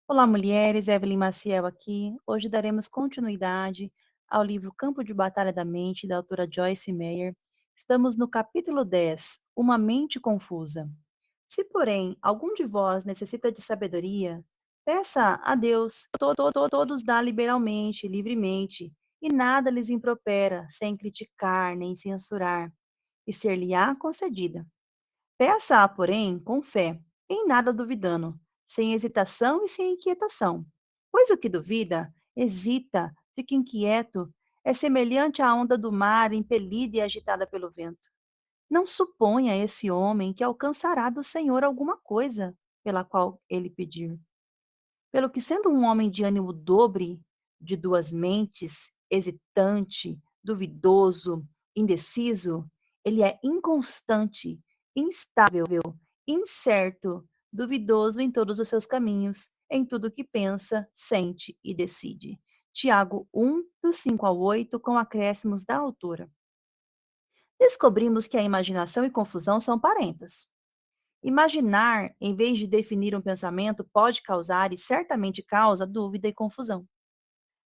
Olá, mulheres. Evelyn Maciel aqui. Hoje daremos continuidade ao livro Campo de Batalha da Mente, da autora Joyce Meyer. Estamos no capítulo 10, Uma Mente Confusa. Se, porém, algum de vós necessita de sabedoria, peça a Deus, todos dá liberalmente, livremente, e nada lhes impropera, sem criticar nem censurar, e ser-lhe-á concedida. Peça-a, porém, com fé, em nada duvidando, sem hesitação e sem inquietação. Pois o que duvida, hesita, fica inquieto, é semelhante à onda do mar impelida e agitada pelo vento. Não suponha esse homem que alcançará do Senhor alguma coisa pela qual ele pedir. Pelo que, sendo um homem de ânimo dobre, de duas mentes, hesitante, duvidoso, indeciso, ele é inconstante, instável, incerto, duvidoso em todos os seus caminhos, em tudo que pensa, sente e decide. Tiago 1, do 5 ao 8, com acréscimos da autora. Descobrimos que a imaginação e confusão são parentes. Imaginar, em vez de definir um pensamento, pode causar e certamente causa dúvida e confusão.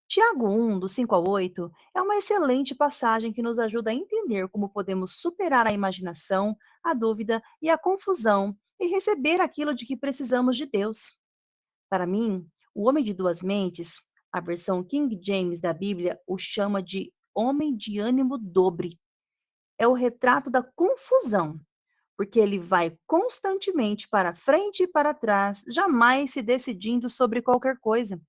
Tiago 1, do 5 ao 8, é uma excelente passagem que nos ajuda a entender como podemos superar a imaginação, a dúvida e a confusão e receber aquilo de que precisamos de Deus. Para mim, o homem de duas mentes, a versão King James da Bíblia, o chama de homem de ânimo dobre. É o retrato da confusão, porque ele vai constantemente para frente e para trás, jamais se decidindo sobre qualquer coisa.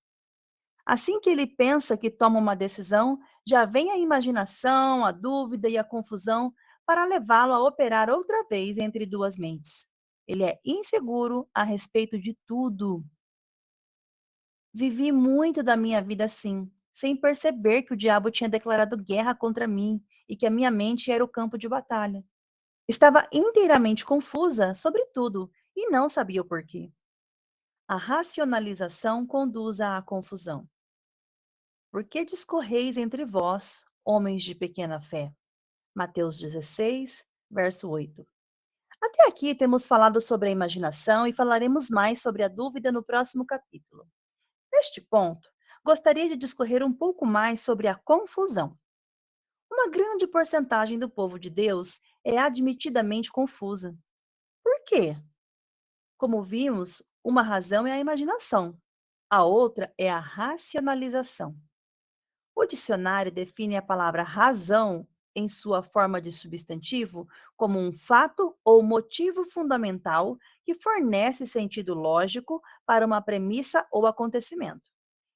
Assim que ele pensa que toma uma decisão, já vem a imaginação, a dúvida e a confusão para levá-lo a operar outra vez entre duas mentes. Ele é inseguro a respeito de tudo. Vivi muito da minha vida assim, sem perceber que o diabo tinha declarado guerra contra mim e que a minha mente era o campo de batalha. Estava inteiramente confusa sobre tudo e não sabia o porquê. A racionalização conduz à confusão. Por que discorreis entre vós, homens de pequena fé? Mateus 16, verso 8. Até aqui temos falado sobre a imaginação e falaremos mais sobre a dúvida no próximo capítulo. Neste ponto, gostaria de discorrer um pouco mais sobre a confusão. Uma grande porcentagem do povo de Deus é admitidamente confusa. Por quê? Como vimos, uma razão é a imaginação, a outra é a racionalização. O dicionário define a palavra razão, em sua forma de substantivo, como um fato ou motivo fundamental que fornece sentido lógico para uma premissa ou acontecimento.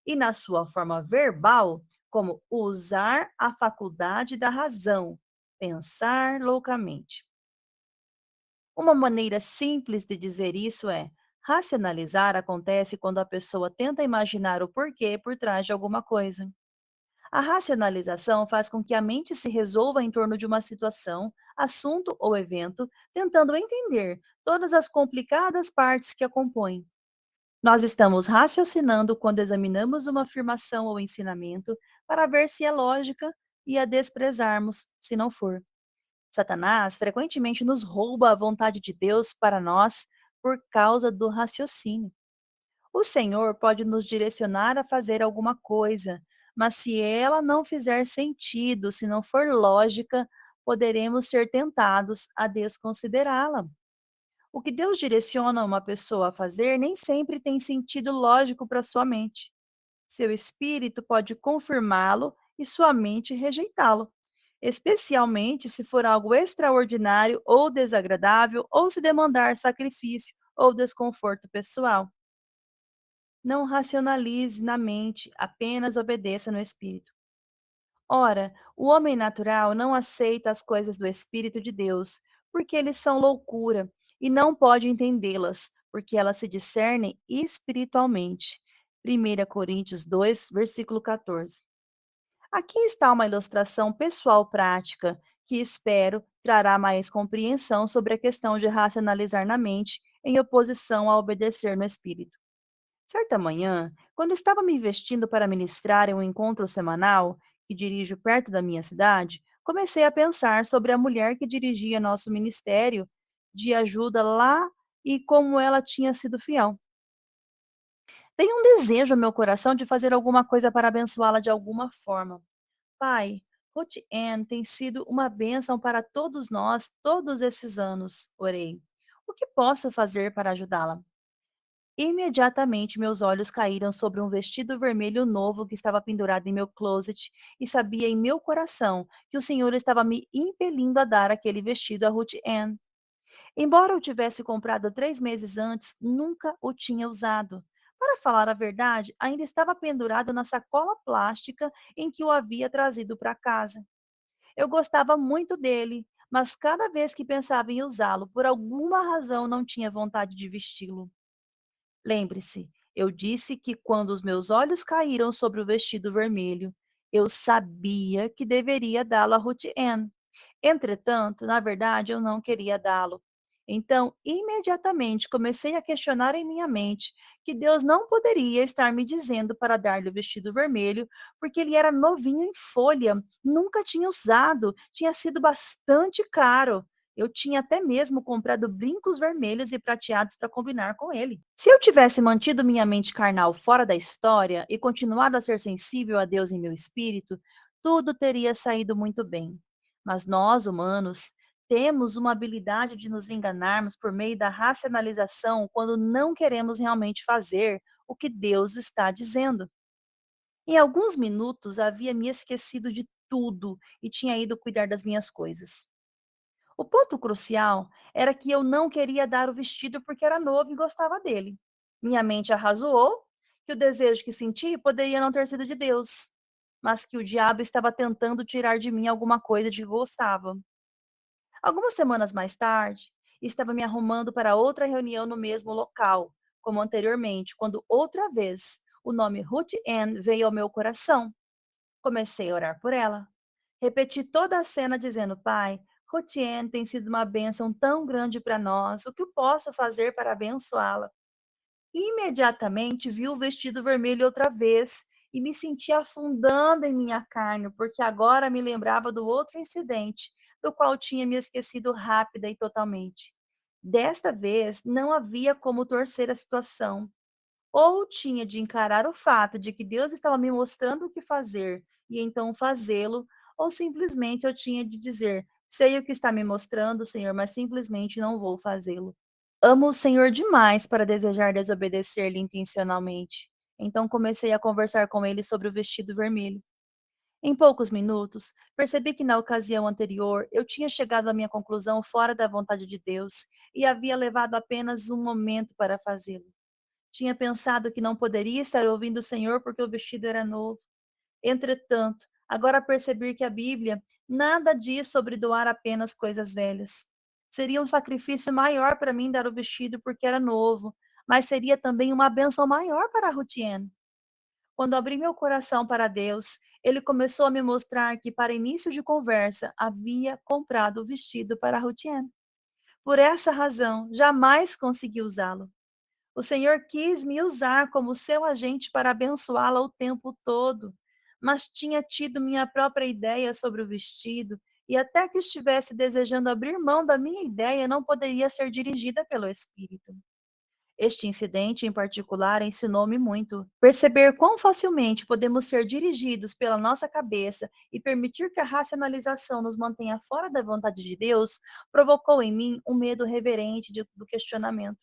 E na sua forma verbal, como usar a faculdade da razão, pensar loucamente. Uma maneira simples de dizer isso é: racionalizar acontece quando a pessoa tenta imaginar o porquê por trás de alguma coisa. A racionalização faz com que a mente se resolva em torno de uma situação, assunto ou evento, tentando entender todas as complicadas partes que a compõem. Nós estamos raciocinando quando examinamos uma afirmação ou ensinamento para ver se é lógica e a desprezarmos se não for. Satanás frequentemente nos rouba a vontade de Deus para nós por causa do raciocínio. O Senhor pode nos direcionar a fazer alguma coisa, mas se ela não fizer sentido, se não for lógica, poderemos ser tentados a desconsiderá-la. O que Deus direciona uma pessoa a fazer nem sempre tem sentido lógico para sua mente. Seu espírito pode confirmá-lo e sua mente rejeitá-lo, especialmente se for algo extraordinário ou desagradável ou se demandar sacrifício ou desconforto pessoal. Não racionalize na mente, apenas obedeça no espírito. Ora, o homem natural não aceita as coisas do Espírito de Deus, porque eles são loucura, e não pode entendê-las, porque elas se discernem espiritualmente. 1 Coríntios 2, versículo 14. Aqui está uma ilustração pessoal prática que espero trará mais compreensão sobre a questão de racionalizar na mente em oposição a obedecer no espírito. Certa manhã, quando estava me vestindo para ministrar em um encontro semanal que dirijo perto da minha cidade, comecei a pensar sobre a mulher que dirigia nosso ministério de ajuda lá e como ela tinha sido fiel. Tem um desejo no meu coração de fazer alguma coisa para abençoá-la de alguma forma. Pai, Ruth Ann tem sido uma bênção para todos nós todos esses anos, orei. O que posso fazer para ajudá-la? Imediatamente meus olhos caíram sobre um vestido vermelho novo que estava pendurado em meu closet e sabia em meu coração que o Senhor estava me impelindo a dar aquele vestido a Ruth Ann. Embora eu tivesse comprado 3 meses antes, nunca o tinha usado. Para falar a verdade, ainda estava pendurado na sacola plástica em que o havia trazido para casa. Eu gostava muito dele, mas cada vez que pensava em usá-lo, por alguma razão não tinha vontade de vesti-lo. Lembre-se, eu disse que quando os meus olhos caíram sobre o vestido vermelho, eu sabia que deveria dá-lo a Ruth Ann. Entretanto, na verdade, eu não queria dá-lo. Então, imediatamente comecei a questionar em minha mente que Deus não poderia estar me dizendo para dar-lhe o vestido vermelho, porque ele era novinho em folha, nunca tinha usado, tinha sido bastante caro. Eu tinha até mesmo comprado brincos vermelhos e prateados para combinar com ele. Se eu tivesse mantido minha mente carnal fora da história e continuado a ser sensível a Deus em meu espírito, tudo teria saído muito bem. Mas nós, humanos, temos uma habilidade de nos enganarmos por meio da racionalização quando não queremos realmente fazer o que Deus está dizendo. Em alguns minutos havia me esquecido de tudo e tinha ido cuidar das minhas coisas. O ponto crucial era que eu não queria dar o vestido porque era novo e gostava dele. Minha mente arrazoou que o desejo que senti poderia não ter sido de Deus, mas que o diabo estava tentando tirar de mim alguma coisa de que gostava. Algumas semanas mais tarde, estava me arrumando para outra reunião no mesmo local, como anteriormente, quando outra vez o nome Ruth Ann veio ao meu coração. Comecei a orar por ela. Repeti toda a cena dizendo: Pai, Ruth Ann tem sido uma bênção tão grande para nós. O que eu posso fazer para abençoá-la? Imediatamente vi o vestido vermelho outra vez e me senti afundando em minha carne, porque agora me lembrava do outro incidente, do qual tinha me esquecido rápida e totalmente. Desta vez, não havia como torcer a situação. Ou tinha de encarar o fato de que Deus estava me mostrando o que fazer e então fazê-lo, ou simplesmente eu tinha de dizer: sei o que está me mostrando, Senhor, mas simplesmente não vou fazê-lo. Amo o Senhor demais para desejar desobedecer-lhe intencionalmente. Então comecei a conversar com ele sobre o vestido vermelho. Em poucos minutos, percebi que na ocasião anterior eu tinha chegado à minha conclusão fora da vontade de Deus e havia levado apenas um momento para fazê-lo. Tinha pensado que não poderia estar ouvindo o Senhor porque o vestido era novo. Entretanto, agora percebi que a Bíblia nada diz sobre doar apenas coisas velhas. Seria um sacrifício maior para mim dar o vestido porque era novo, mas seria também uma bênção maior para Rutiene. Quando abri meu coração para Deus, ele começou a me mostrar que, para início de conversa, havia comprado o vestido para Rutiene. Por essa razão, jamais consegui usá-lo. O Senhor quis me usar como seu agente para abençoá-la o tempo todo, mas tinha tido minha própria ideia sobre o vestido, e até que estivesse desejando abrir mão da minha ideia, não poderia ser dirigida pelo Espírito. Este incidente, em particular, ensinou-me muito. Perceber quão facilmente podemos ser dirigidos pela nossa cabeça e permitir que a racionalização nos mantenha fora da vontade de Deus provocou em mim um medo reverente do questionamento.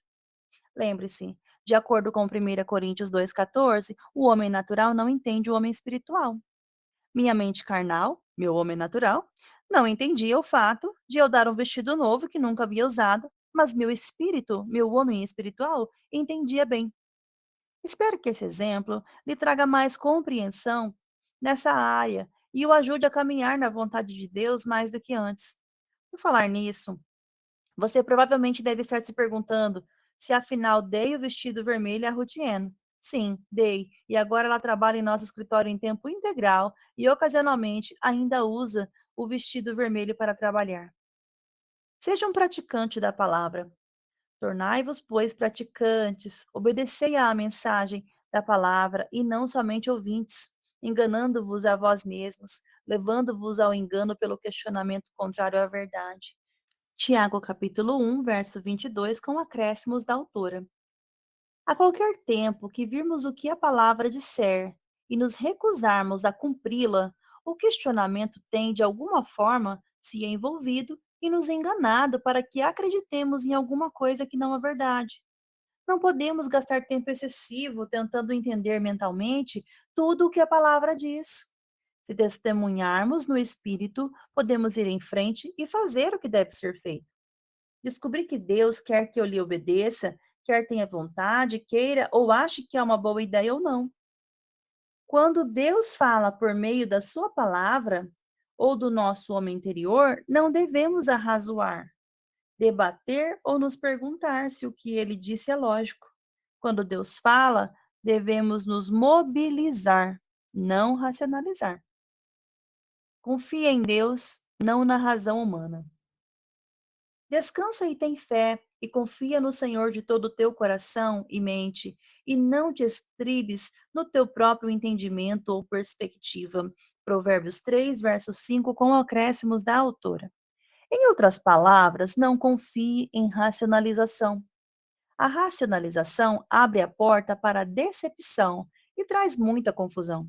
Lembre-se, de acordo com 1 Coríntios 2,14, o homem natural não entende o homem espiritual. Minha mente carnal, meu homem natural, não entendia o fato de eu dar um vestido novo que nunca havia usado, mas meu espírito, meu homem espiritual, entendia bem. Espero que esse exemplo lhe traga mais compreensão nessa área e o ajude a caminhar na vontade de Deus mais do que antes. Por falar nisso, você provavelmente deve estar se perguntando se afinal dei o vestido vermelho a Rutiene. Sim, dei, e agora ela trabalha em nosso escritório em tempo integral e ocasionalmente ainda usa o vestido vermelho para trabalhar. Seja um praticante da palavra. Tornai-vos, pois, praticantes, obedecei à mensagem da palavra e não somente ouvintes, enganando-vos a vós mesmos, levando-vos ao engano pelo questionamento contrário à verdade. Tiago capítulo 1, verso 22, com acréscimos da autora. A qualquer tempo que virmos o que a palavra disser e nos recusarmos a cumpri-la, o questionamento tem, de alguma forma, se envolvido e nos enganado para que acreditemos em alguma coisa que não é verdade. Não podemos gastar tempo excessivo tentando entender mentalmente tudo o que a palavra diz. Se testemunharmos no Espírito, podemos ir em frente e fazer o que deve ser feito. Descobrir que Deus quer que eu lhe obedeça, quer tenha vontade, queira ou ache que é uma boa ideia ou não. Quando Deus fala por meio da sua palavra ou do nosso homem interior, não devemos arrazoar, debater ou nos perguntar se o que ele disse é lógico. Quando Deus fala, devemos nos mobilizar, não racionalizar. Confia em Deus, não na razão humana. Descansa e tem fé, e confia no Senhor de todo o teu coração e mente, e não te estribes no teu próprio entendimento ou perspectiva. Provérbios 3, verso 5, com acréscimos da autora. Em outras palavras, não confie em racionalização. A racionalização abre a porta para a decepção e traz muita confusão.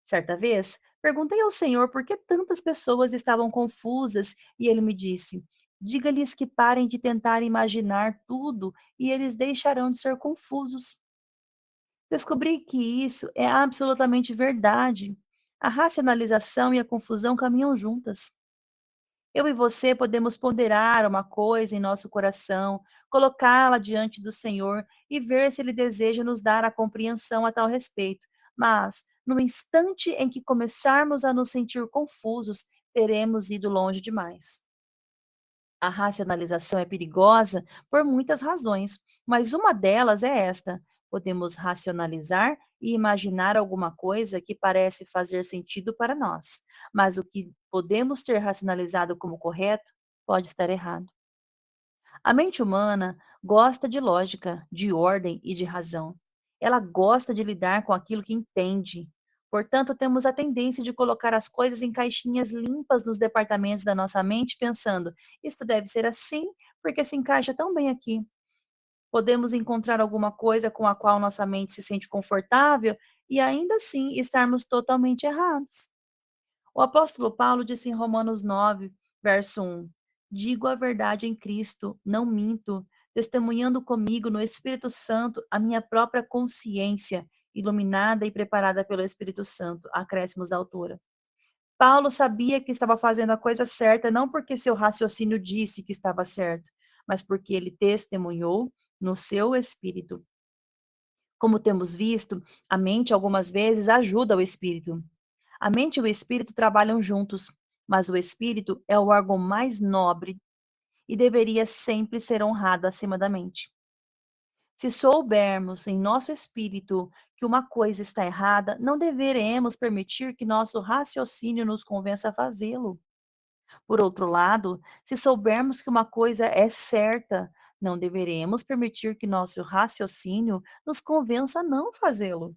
Certa vez, perguntei ao Senhor por que tantas pessoas estavam confusas e ele me disse: diga-lhes que parem de tentar imaginar tudo e eles deixarão de ser confusos. Descobri que isso é absolutamente verdade. A racionalização e a confusão caminham juntas. Eu e você podemos ponderar uma coisa em nosso coração, colocá-la diante do Senhor e ver se Ele deseja nos dar a compreensão a tal respeito. Mas, no instante em que começarmos a nos sentir confusos, teremos ido longe demais. A racionalização é perigosa por muitas razões, mas uma delas é esta: podemos racionalizar e imaginar alguma coisa que parece fazer sentido para nós, mas o que podemos ter racionalizado como correto pode estar errado. A mente humana gosta de lógica, de ordem e de razão. Ela gosta de lidar com aquilo que entende. Portanto, temos a tendência de colocar as coisas em caixinhas limpas nos departamentos da nossa mente, pensando: isto deve ser assim, porque se encaixa tão bem aqui. Podemos encontrar alguma coisa com a qual nossa mente se sente confortável e ainda assim estarmos totalmente errados. O apóstolo Paulo disse em Romanos 9, verso 1: digo a verdade em Cristo, não minto, testemunhando comigo no Espírito Santo a minha própria consciência, iluminada e preparada pelo Espírito Santo. Acréscimos da autora. Paulo sabia que estava fazendo a coisa certa, não porque seu raciocínio disse que estava certo, mas porque ele testemunhou no seu espírito. Como temos visto, a mente algumas vezes ajuda o espírito. A mente e o espírito trabalham juntos, mas o espírito é o órgão mais nobre e deveria sempre ser honrado acima da mente. Se soubermos em nosso espírito que uma coisa está errada, não deveremos permitir que nosso raciocínio nos convença a fazê-lo. Por outro lado, se soubermos que uma coisa é certa, não deveremos permitir que nosso raciocínio nos convença a não fazê-lo.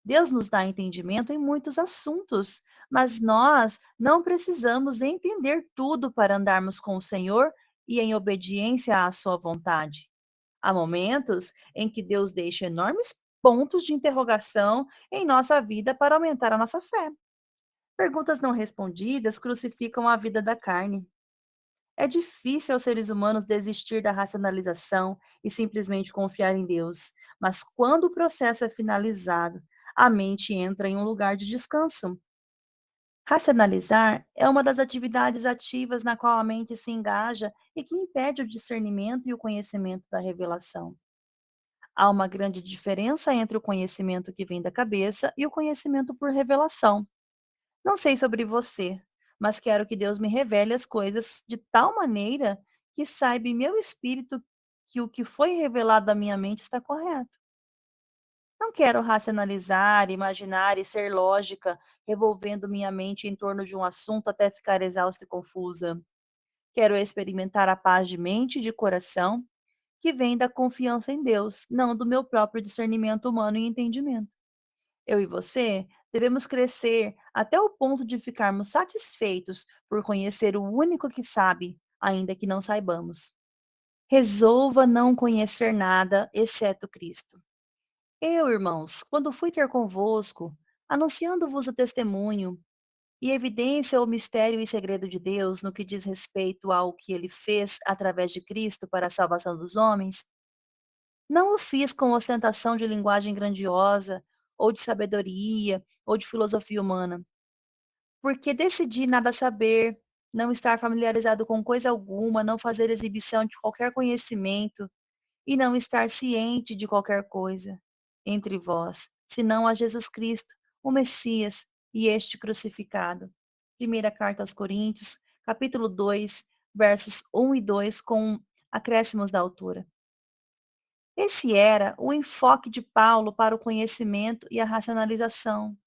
Deus nos dá entendimento em muitos assuntos, mas nós não precisamos entender tudo para andarmos com o Senhor e em obediência à sua vontade. Há momentos em que Deus deixa enormes pontos de interrogação em nossa vida para aumentar a nossa fé. Perguntas não respondidas crucificam a vida da carne. É difícil aos seres humanos desistir da racionalização e simplesmente confiar em Deus, mas quando o processo é finalizado, a mente entra em um lugar de descanso. Racionalizar é uma das atividades ativas na qual a mente se engaja e que impede o discernimento e o conhecimento da revelação. Há uma grande diferença entre o conhecimento que vem da cabeça e o conhecimento por revelação. Não sei sobre você, mas quero que Deus me revele as coisas de tal maneira que saiba em meu espírito que o que foi revelado à minha mente está correto. Não quero racionalizar, imaginar e ser lógica, revolvendo minha mente em torno de um assunto até ficar exausta e confusa. Quero experimentar a paz de mente e de coração que vem da confiança em Deus, não do meu próprio discernimento humano e entendimento. Eu e você devemos crescer até o ponto de ficarmos satisfeitos por conhecer o único que sabe, ainda que não saibamos. Resolva não conhecer nada exceto Cristo. Eu, irmãos, quando fui ter convosco, anunciando-vos o testemunho e evidência o mistério e segredo de Deus no que diz respeito ao que ele fez através de Cristo para a salvação dos homens, não o fiz com ostentação de linguagem grandiosa, ou de sabedoria, ou de filosofia humana, porque decidi nada saber, não estar familiarizado com coisa alguma, não fazer exibição de qualquer conhecimento e não estar ciente de qualquer coisa entre vós, senão a Jesus Cristo, o Messias e este crucificado. Primeira carta aos Coríntios, capítulo 2, versos 1 e 2, com acréscimos da autora. Esse era o enfoque de Paulo para o conhecimento e a racionalização,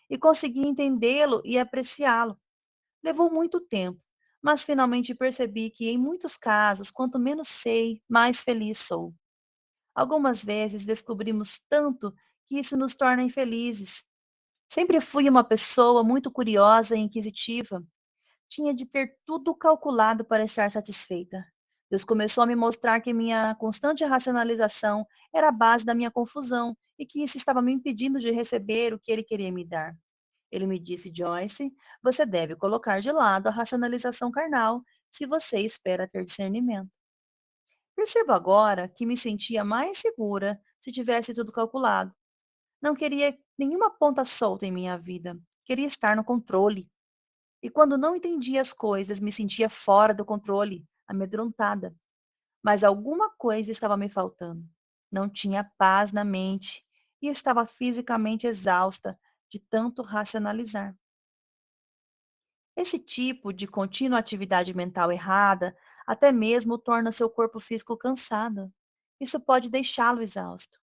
e consegui entendê-lo e apreciá-lo. Levou muito tempo, mas finalmente percebi que, em muitos casos, quanto menos sei, mais feliz sou. Algumas vezes descobrimos tanto que isso nos torna infelizes. Sempre fui uma pessoa muito curiosa e inquisitiva. Tinha de ter tudo calculado para estar satisfeita. Deus começou a me mostrar que minha constante racionalização era a base da minha confusão e que isso estava me impedindo de receber o que Ele queria me dar. Ele me disse: Joyce, você deve colocar de lado a racionalização carnal se você espera ter discernimento. Percebo agora que me sentia mais segura se tivesse tudo calculado. Não queria nenhuma ponta solta em minha vida. Queria estar no controle. E quando não entendia as coisas, me sentia fora do controle, amedrontada. Mas alguma coisa estava me faltando. Não tinha paz na mente e estava fisicamente exausta de tanto racionalizar. Esse tipo de contínua atividade mental errada até mesmo torna seu corpo físico cansado. Isso pode deixá-lo exausto.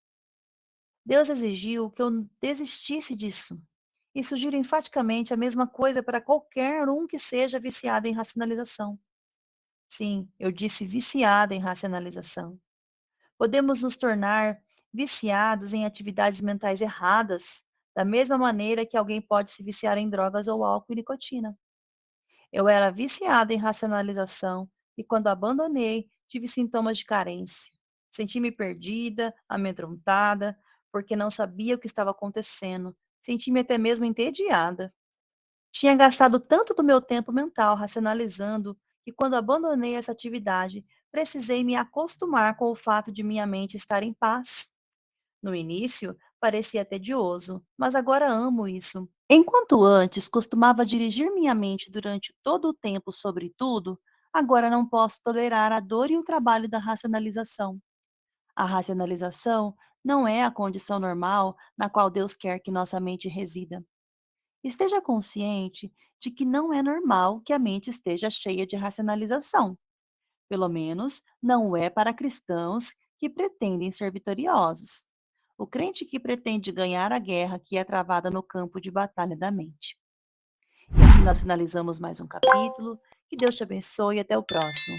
Deus exigiu que eu desistisse disso. E sugiro enfaticamente a mesma coisa para qualquer um que seja viciado em racionalização. Sim, eu disse viciada em racionalização. Podemos nos tornar viciados em atividades mentais erradas, da mesma maneira que alguém pode se viciar em drogas ou álcool e nicotina. Eu era viciada em racionalização e, quando abandonei, tive sintomas de carência. Senti-me perdida, amedrontada, porque não sabia o que estava acontecendo. Senti-me até mesmo entediada. Tinha gastado tanto do meu tempo mental racionalizando que, quando abandonei essa atividade, precisei me acostumar com o fato de minha mente estar em paz. No início, parecia tedioso, mas agora amo isso. Enquanto antes costumava dirigir minha mente durante todo o tempo sobre tudo, agora não posso tolerar a dor e o trabalho da racionalização. A racionalização não é a condição normal na qual Deus quer que nossa mente resida. Esteja consciente de que não é normal que a mente esteja cheia de racionalização. Pelo menos, não é para cristãos que pretendem ser vitoriosos. O crente que pretende ganhar a guerra que é travada no campo de batalha da mente. E assim nós finalizamos mais um capítulo. Que Deus te abençoe e até o próximo.